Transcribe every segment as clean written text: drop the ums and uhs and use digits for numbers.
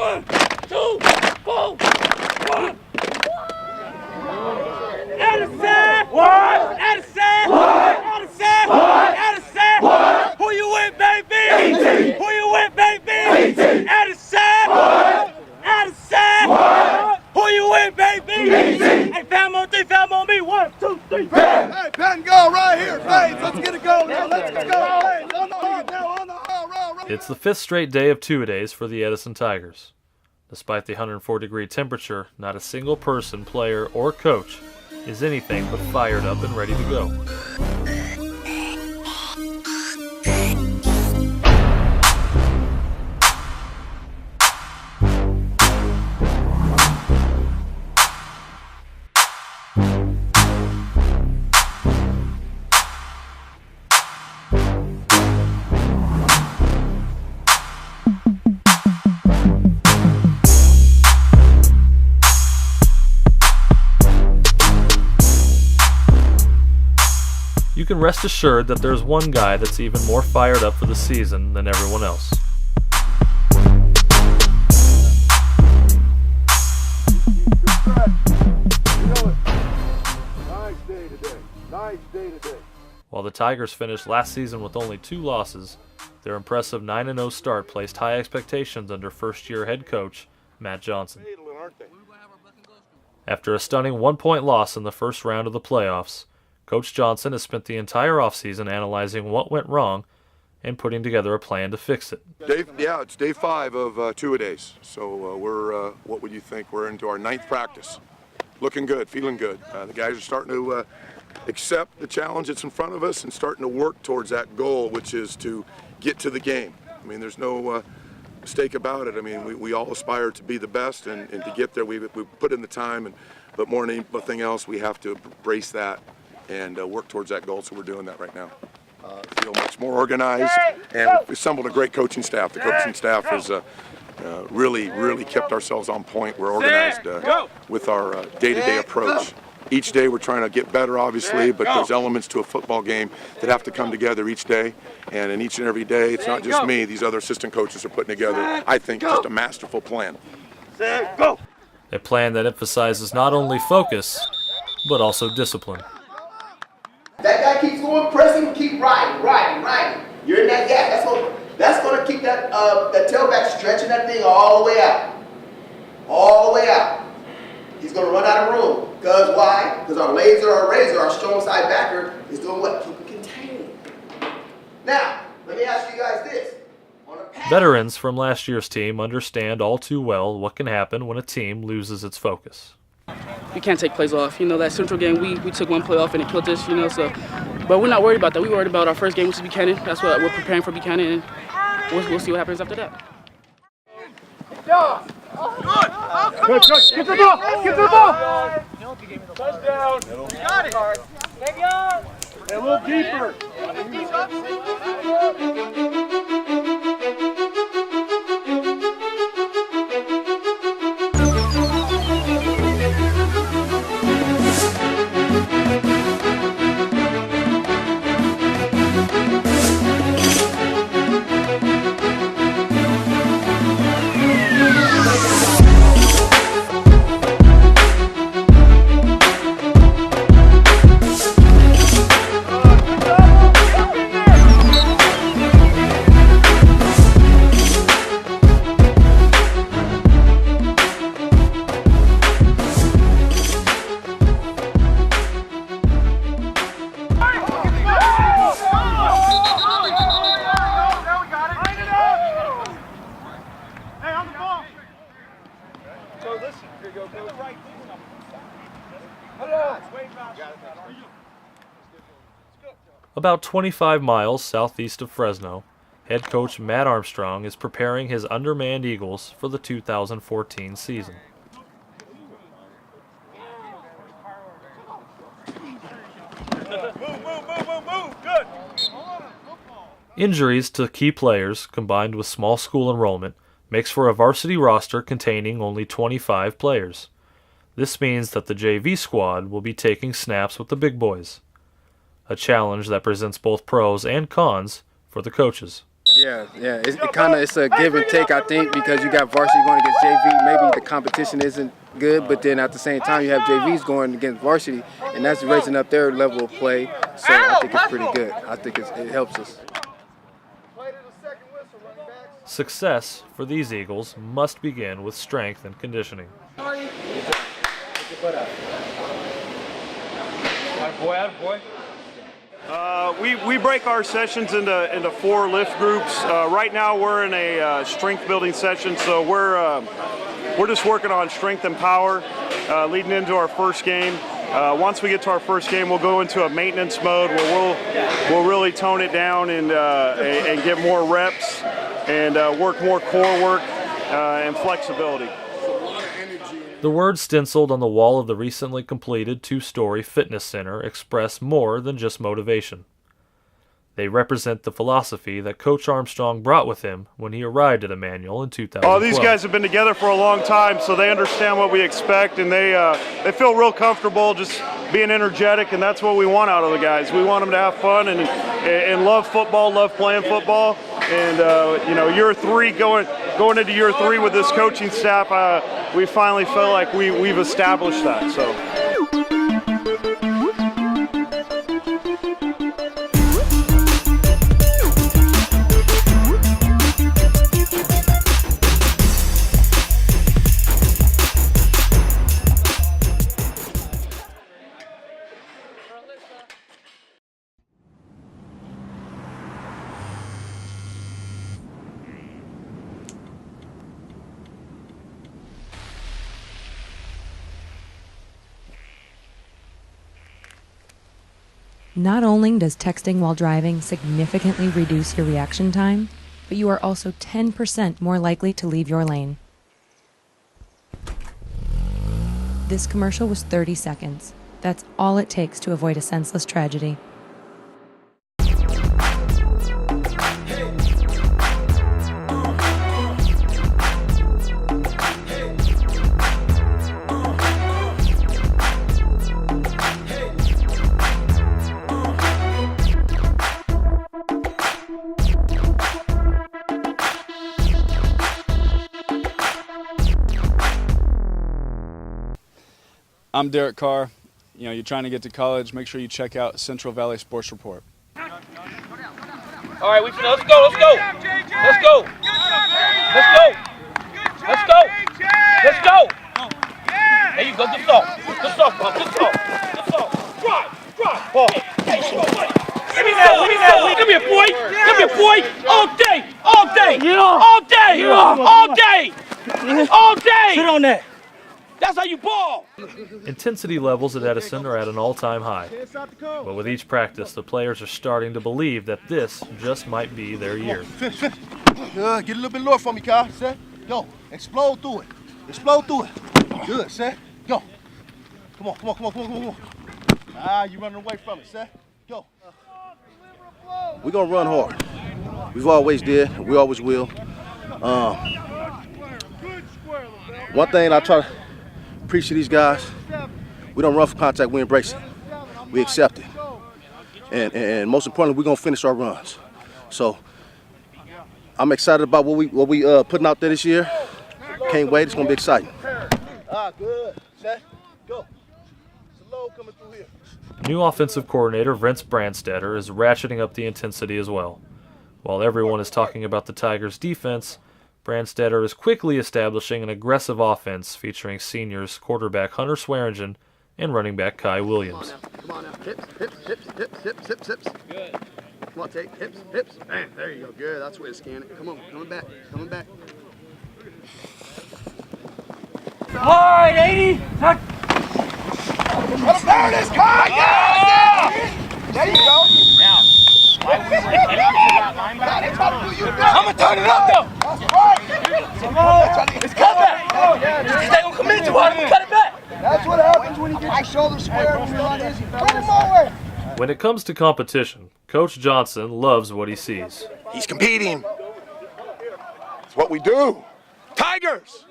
1, 2, 4, 1. Edison! What? Edison! What? Edison! What? Edison! What? Who you with, baby? 18. Who you with, baby? 18. Edison! What? Edison! What? Who you with, baby? 18. Hey, fam on 3, fam on me. 1, 2, 3, fam. Hey, Penn, go right here. Fades, let's get it going now. Let's go. Fades, on the hard now, on the hard. It's the 5th straight day of two-a-days for the Edison Tigers. Despite the 104-degree temperature, not a single person, player, or coach is anything but fired up and ready to go. You can rest assured that there's one guy that's even more fired up for the season than everyone else. Nice day today. While the Tigers finished last season with only 2 losses, their impressive 9-0 start placed high expectations under first-year head coach Matt Johnson. After a stunning 1-point loss in the first round of the playoffs, Coach Johnson has spent the entire offseason analyzing what went wrong and putting together a plan to fix it. It's day 5 of two-a-days. So we're, what would you think? We're into our 9th practice. Looking good, feeling good. The guys are starting to accept the challenge that's in front of us and starting to work towards that goal, which is to get to the game. I mean, there's no mistake about it. I mean, we all aspire to be the best, and to get there, we put in the time, but more than anything else, we have to embrace that and work towards that goal, so we're doing that right now. Feel much more organized, and we've assembled a great coaching staff. The coaching staff has really kept ourselves on point. We're organized with our day-to-day approach. Each day we're trying to get better, obviously, but there's elements to a football game that have to come together each day, and in each and every day, it's not just me. These other assistant coaches are putting together, I think, just a masterful plan. A plan that emphasizes not only focus, but also discipline. That guy keeps going, pressing, keep riding. You're in that gap. That's going to keep that tailback stretching that thing all the way out. He's going to run out of room. Because why? Because our razor, our strong side backer, is doing what? Keep it contained. Now, let me ask you guys this. Veterans from last year's team understand all too well what can happen when a team loses its focus. We can't take plays off. You know, that Central game, we took one play off and it killed us, you know, so. But we're not worried about that. We're worried about our first game, which is Buchanan. That's what we're preparing for Buchanan, and we'll see what happens after that. Good. Get the ball. Touchdown. You got it. Take it on. A little deeper. About 25 miles southeast of Fresno, head coach Matt Armstrong is preparing his undermanned Eagles for the 2014 season. Good. Injuries to key players, combined with small school enrollment, makes for a varsity roster containing only 25 players. This means that the JV squad will be taking snaps with the big boys, a challenge that presents both pros and cons for the coaches. Yeah. It's a give and take, I think, because you got varsity going against JV. Maybe the competition isn't good, but then at the same time you have JVs going against varsity, and that's raising up their level of play. So I think it's pretty good. I think it helps us. Success for these Eagles must begin with strength and conditioning. We break our sessions into 4 lift groups. Right now we're in a strength building session, so we're just working on strength and power leading into our first game. Once we get to our first game, we'll go into a maintenance mode where we'll really tone it down and get more reps and work more core work and flexibility. The words stenciled on the wall of the recently completed 2-story fitness center express more than just motivation. They represent the philosophy that Coach Armstrong brought with him when he arrived at Emmanuel in 2012. Oh, these guys have been together for a long time, so they understand what we expect, and they feel real comfortable just being energetic, and that's what we want out of the guys. We want them to have fun and love football, love playing football. And year 3, going into year 3 with this coaching staff, we finally feel like we've established that. So. Not only does texting while driving significantly reduce your reaction time, but you are also 10% more likely to leave your lane. This commercial was 30 seconds. That's all it takes to avoid a senseless tragedy. I'm Derek Carr. You're trying to get to college, make sure you check out Central Valley Sports Report. All right, let's go. Let's go. Let's go. Let's go. Let's go. There you go. Good soft. Good soft, ball. Good soft. Good soft. Drive. Ball. Give me that. Come here, boy. Come here, boy. All day. All day. Sit on that. That's how you ball! Intensity levels at Edison are at an all-time high. But with each practice, the players are starting to believe that this just might be their year. Get a little bit lower for me, Kyle. Set. Go. Explode through it. Good, set. Go. Come on. You running away from it, set. Go. We're going to run hard. We've always did, and we always will. One thing I try to preach to these guys, we don't run for contact, we embrace it. We accept it. And most importantly, we're going to finish our runs. So I'm excited about what we putting out there this year. Can't wait, it's going to be exciting. Good. Set. Go. Slow coming through here. New offensive coordinator Vince Brandstetter is ratcheting up the intensity as well. While everyone is talking about the Tigers' defense, Brandstetter is quickly establishing an aggressive offense featuring seniors quarterback Hunter Swearingen and running back Kai Williams. Come on now. Hips. Good. Come on, take hips. Bam, there you go. Good. That's the way to scan it. Come on, coming back. All right, 80. Let him burn this car. Yeah. There you go. Now. I'm gonna turn it up though. That's right. Come on. It's cut back. Oh, yeah. If they gonna commit to it, I'm gonna cut it back. That's what happens when you get your shoulders square when you're on easy. Put him over. When it comes to competition, Coach Johnson loves what he sees. He's competing. It's what we do. Tigers!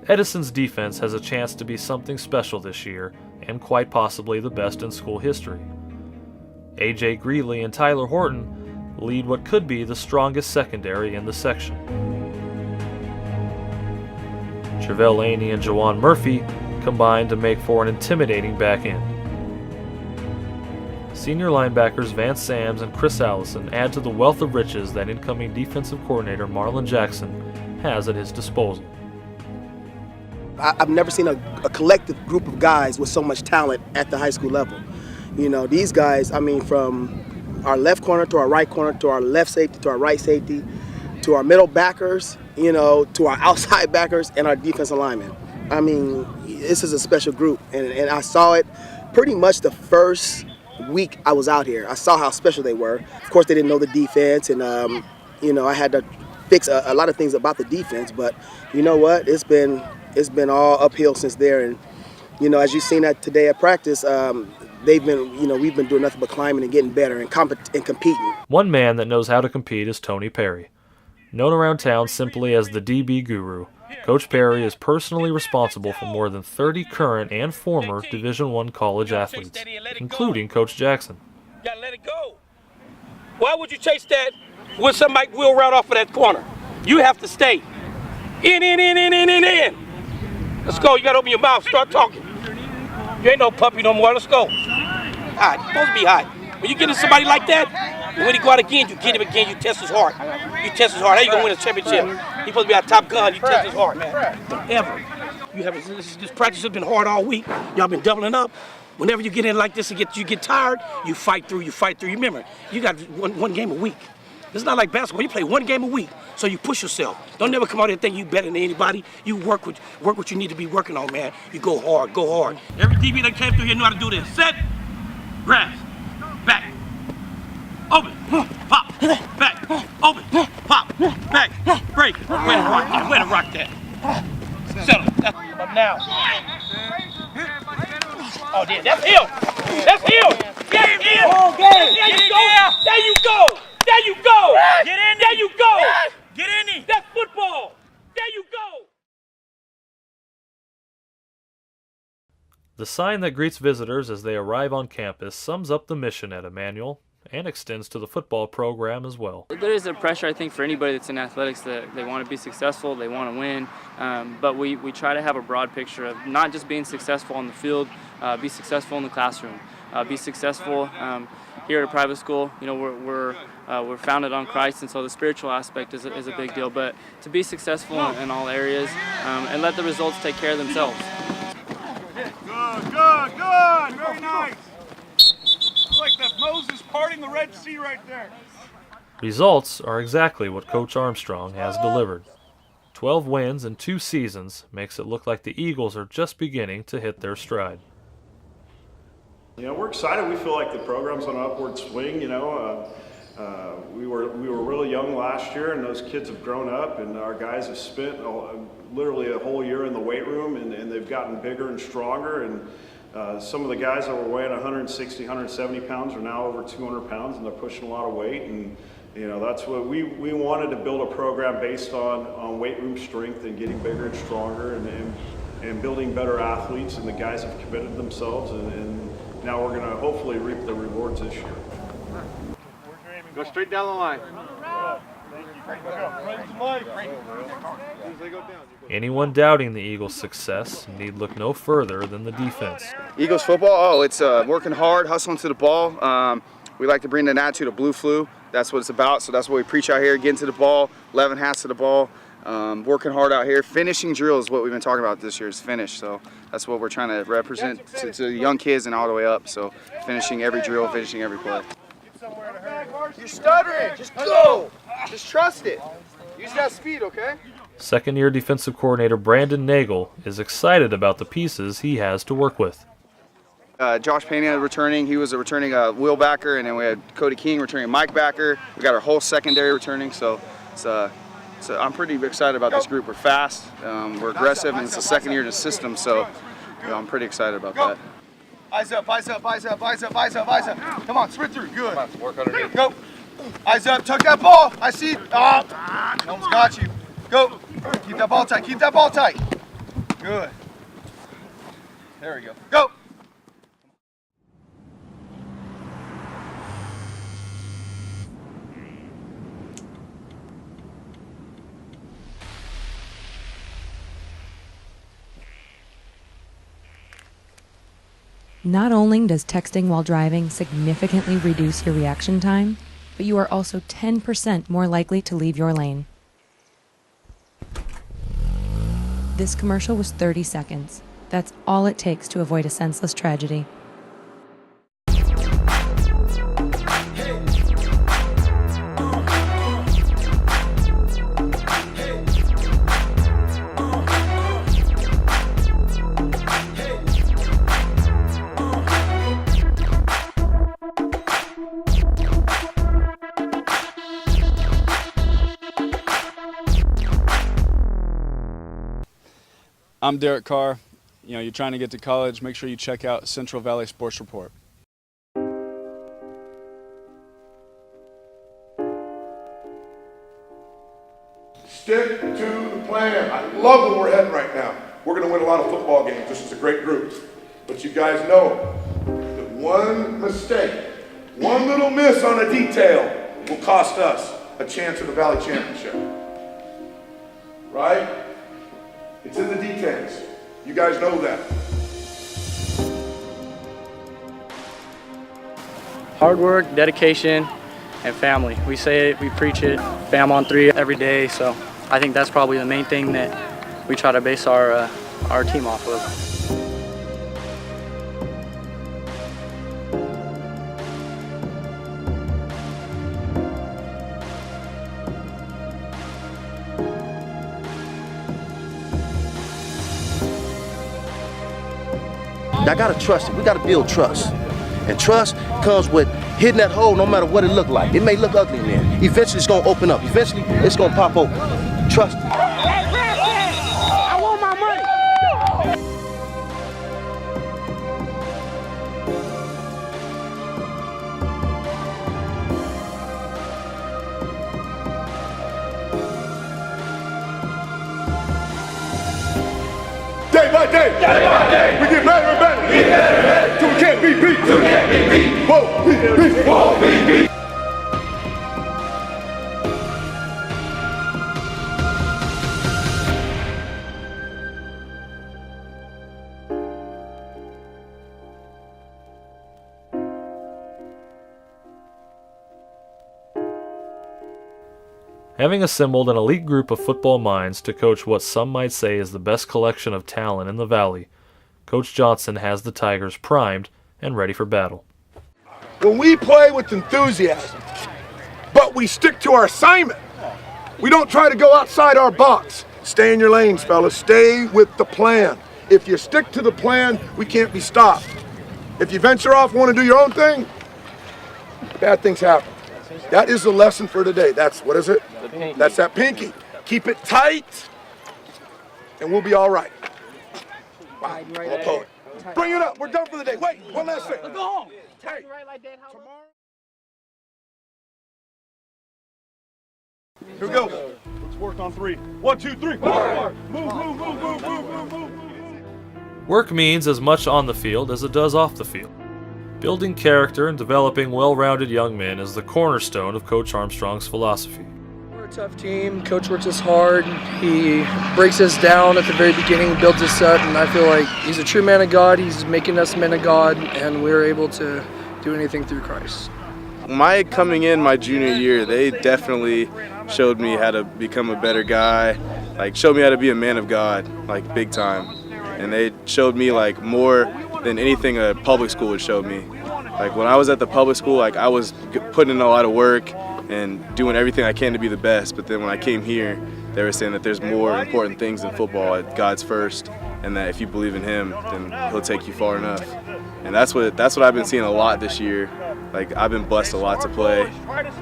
Edison's defense has a chance to be something special this year, and quite possibly the best in school history. A.J. Greeley and Tyler Horton lead what could be the strongest secondary in the section. Travell Laney and Jawan Murphy combine to make for an intimidating back end. Senior linebackers Vance Sams and Chris Allison add to the wealth of riches that incoming defensive coordinator Marlon Jackson has at his disposal. I've never seen a collective group of guys with so much talent at the high school level. You know, these guys, I mean, from our left corner to our right corner to our left safety to our right safety to our middle backers, you know, to our outside backers and our defensive linemen. I mean, this is a special group, and I saw it pretty much the first week I was out here. I saw how special they were. Of course, they didn't know the defense, and you know, I had to fix a lot of things about the defense. But you know what? It's been all uphill since there. And you know, as you've seen that today at practice, we've been doing nothing but climbing and getting better and competing. One man that knows how to compete is Tony Perry. Known around town simply as the DB Guru, Coach Perry is personally responsible for more than 30 current and former Division I college athletes, including Coach Jackson. You gotta let it go. Why would you chase that when somebody will route off of that corner? You have to stay. In. Let's go. You gotta open your mouth. Start talking. You ain't no puppy no more. Let's go. Hot. You're supposed to be hot. When you get to somebody like that, and when he go out again, you get him again. You test his heart. You test his heart. How you gonna win a championship? He's supposed to be our top gun. You test his heart, man. Don't ever. You have this practice has been hard all week. Y'all been doubling up. Whenever you get in like this and you get tired, you fight through. Remember, you got one game a week. It's not like basketball. You play one game a week, so you push yourself. Don't never come out here and think you better than anybody. You work what you need to be working on, man. You go hard. Every DB that came through here knew how to do this. Set, grab, back, open, pop, back, open, pop, back, break. Way to rock that. Settle. Up now. Oh, yeah, that's him. Get in. Oh, there you go. There you go. Get in. There you go. Get in. That's football. There you go. The sign that greets visitors as they arrive on campus sums up the mission at Emmanuel and extends to the football program as well. There is a pressure, I think, for anybody that's in athletics that they want to be successful, they want to win, but we try to have a broad picture of not just being successful on the field, be successful in the classroom, be successful here at a private school. You know, we're founded on Christ, and so the spiritual aspect is a big deal, but to be successful in all areas and let the results take care of themselves. Good. Very nice. It's like that Moses parting the Red Sea right there. Results are exactly what Coach Armstrong has delivered. 12 wins in 2 seasons makes it look like the Eagles are just beginning to hit their stride. You know, we're excited. We feel like the program's on an upward swing. You know, we were really young last year, and those kids have grown up, and our guys have spent literally a whole year in the weight room, and they've gotten bigger and stronger. And some of the guys that were weighing 160, 170 pounds are now over 200 pounds, and they're pushing a lot of weight. And you know, that's what we wanted to build a program based on weight room strength and getting bigger and stronger, and building better athletes. And the guys have committed themselves, and now we're going to hopefully reap the rewards this year. Go straight down the line. Anyone doubting the Eagles' success need look no further than the defense. Eagles football, it's working hard, hustling to the ball. We like to bring an attitude of blue flu. That's what it's about, so that's what we preach out here, getting to the ball, 11 hats to the ball, working hard out here. Finishing drills is what we've been talking about this year, is finish. So that's what we're trying to represent to the young kids and all the way up. So finishing every drill, finishing every play. You're stuttering. Just go. Just trust it. Use that speed, okay? Second-year defensive coordinator Brandon Nagel is excited about the pieces he has to work with. Josh Pena returning. He was a returning wheel backer, and then we had Cody King returning Mike backer. We got our whole secondary returning, so I'm pretty excited about this group. We're fast, we're aggressive, and it's the second year in the system, so you know, I'm pretty excited about that. Eyes up, eyes up, eyes up, eyes up, eyes up, eyes up. Come on, sprint through. Good. Come on, work underneath. Go. Eyes up, tuck that ball. I see. Almost got you. Go. Keep that ball tight. Keep that ball tight. Good. There we go. Go. Not only does texting while driving significantly reduce your reaction time, but you are also 10% more likely to leave your lane. This commercial was 30 seconds. That's all it takes to avoid a senseless tragedy. I'm Derek Carr. You're trying to get to college, make sure you check out Central Valley Sports Report. Stick to the plan. I love where we're heading right now. We're going to win a lot of football games. This is a great group. But you guys know that one mistake, one little miss on a detail will cost us a chance at the Valley Championship. Right? It's in the details. You guys know that. Hard work, dedication, and family. We say it, we preach it, fam on 3 every day, so I think that's probably the main thing that we try to base our team off of. I gotta trust it. We gotta build trust. And trust comes with hitting that hole no matter what it look like. It may look ugly in there. Eventually it's gonna open up. Eventually it's gonna pop open. Trust it. I want my money. Day by day, we get better and better. Till we can't be beat. Whoa, beat. Whoa, beat. Having assembled an elite group of football minds to coach what some might say is the best collection of talent in the Valley, Coach Johnson has the Tigers primed and ready for battle. When we play with enthusiasm, but we stick to our assignment, we don't try to go outside our box. Stay in your lanes, fellas. Stay with the plan. If you stick to the plan, we can't be stopped. If you venture off and want to do your own thing, bad things happen. That is the lesson for today. That's, what is it? That's that pinky. Keep it tight, and we'll be all right. Wow, I'm a poet. Bring it up. We're done for the day. Wait, one last thing. Let's go home. Hey, Tomorrow. here we go. Let's work on 3. 1, 2, 3. Move. Work means as much on the field as it does off the field. Building character and developing well-rounded young men is the cornerstone of Coach Armstrong's philosophy. We're a tough team. Coach works us hard. He breaks us down at the very beginning, builds us up, and I feel like he's a true man of God. He's making us men of God, and we're able to do anything through Christ. My coming in my junior year, they definitely showed me how to become a better guy, showed me how to be a man of God, big time. And they showed me more than anything a public school would show me. When I was at the public school, I was putting in a lot of work and doing everything I can to be the best. But then when I came here, they were saying that there's more important things than football. God's first, and that if you believe in Him, then He'll take you far enough. And that's what I've been seeing a lot this year. I've been blessed a lot to play,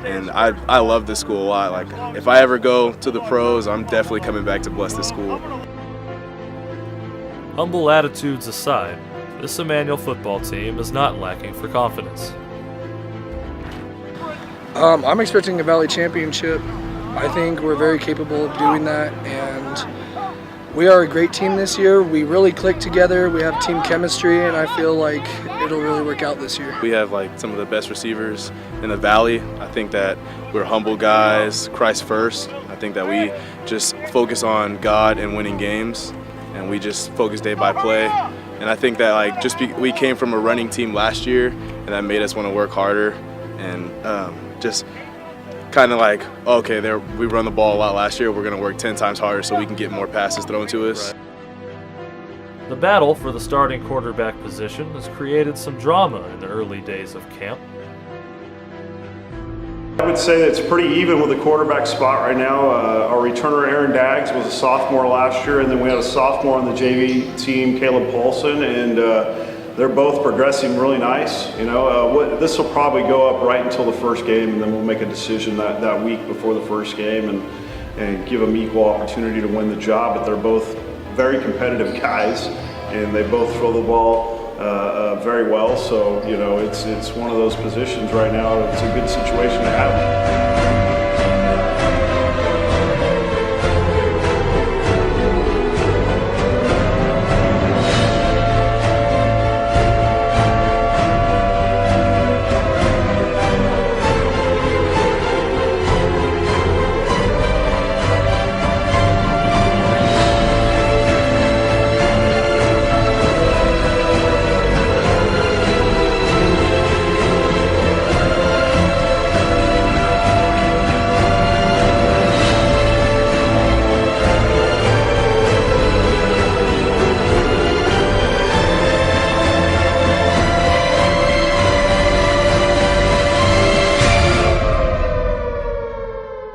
and I love this school a lot. If I ever go to the pros, I'm definitely coming back to bless this school. Humble attitudes aside, this Emmanuel football team is not lacking for confidence. I'm expecting a Valley Championship. I think we're very capable of doing that, and we are a great team this year. We really click together. We have team chemistry, and I feel like it'll really work out this year. We have some of the best receivers in the Valley. I think that we're humble guys, Christ first. I think that we just focus on God and winning games, and we just focus day by play. And I think that like we came from a running team last year, and that made us want to work harder, and just kind of like, okay, we run the ball a lot last year. We're going to work 10 times harder so we can get more passes thrown to us. Right. The battle for the starting quarterback position has created some drama in the early days of camp. I would say that it's pretty even with the quarterback spot right now. Our returner Aaron Daggs was a sophomore last year, and then we had a sophomore on the JV team, Caleb Paulson, and they're both progressing really nice. You know, this will probably go up right until the first game, and then we'll make a decision that week before the first game and give them equal opportunity to win the job. But they're both very competitive guys, and they both throw the ball very well. So, you know, it's one of those positions right now. It's a good situation to have.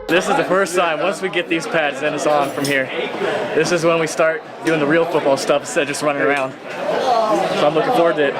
This is the first time, once we get these pads, then it's on from here. This is when we start doing the real football stuff instead of just running around. So I'm looking forward to it.